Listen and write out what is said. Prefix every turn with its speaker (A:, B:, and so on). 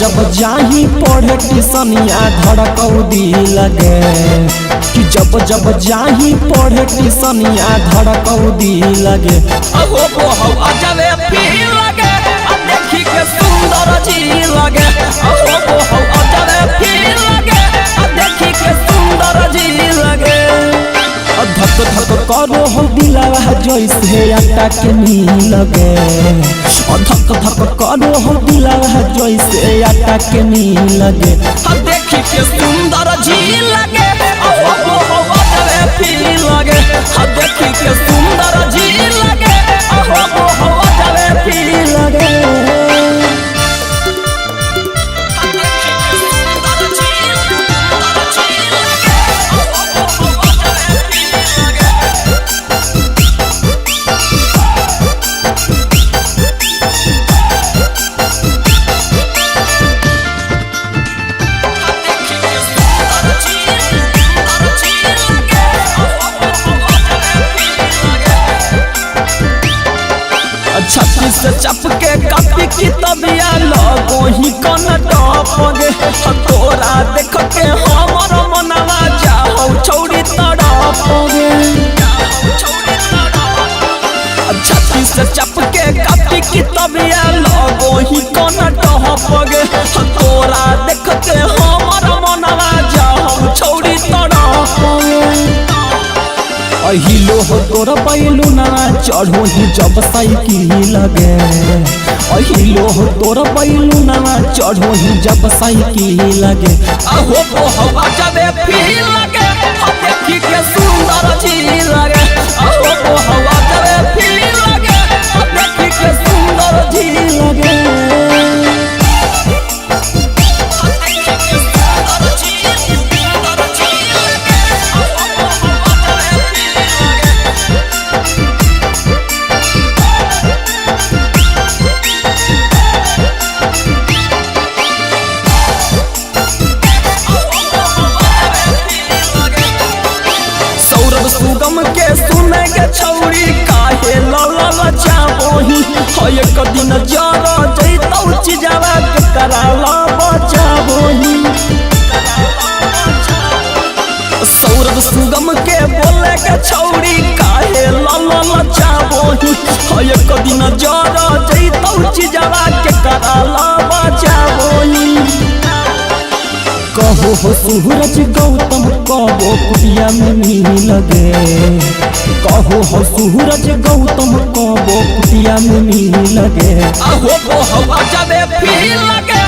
A: जब जाही पढ़े टिसनिया धड़कौदी लगे कि जब जाही पढ़े टिसनिया धड़कौदी लगे
B: अहो हो अजबे फील लगे देखी के सुंदर जी लगे अहो हो अजबे फील लगे देखी के सुंदर जी लगे
A: धक धक करो हो दिलवा जैसे आटा के नी लगे धक धक करो हो दिलवा जैसे आटा के नी लगे
B: देखी के सुंदर जी लगे अहो हो अजबे फील लगे देखी के सुंदर जी लगे अहो हो अजबे फील लगे
A: छत्ती से चपके कपी की तबिया लगो ही कन टपगे तोरा देख के हमर मनवा जाओ छौड़ी तड़पगे छत्ती से चपके कपी की तबिया लगो ही कन टपगे तोरा देख के हमर मनवा जाओ छौड़ी तड़पगे अहिलो हो तोर बैलू ना चढ़ो ही जब साइकिल लगे अहिलो हो तोर बैलू ना चढ़ो ही जब साइकिल लगे
B: अहो हो अजबे फील लगे देखी के सुंदर जी लगे अहो हो अजबे फील लगे देखी के सुंदर जी लगे
A: सुगम के सुने के छौड़ी काहे लल जाबोही एक दिन जरा जैतौ चिजवा के कराला बचाबोही सौरभ सुगम के बोले के छौड़ी काहे लल जाबोही एक दिन जरा जैतौ चिजवा के कराला बचाबोही कहो हो सूरज गौतम कबो कुटिया में मिल लगे कहो हो सूरज गौतम कबो कुटिया में मिल लगे
B: अहो हो अजबे फील लगे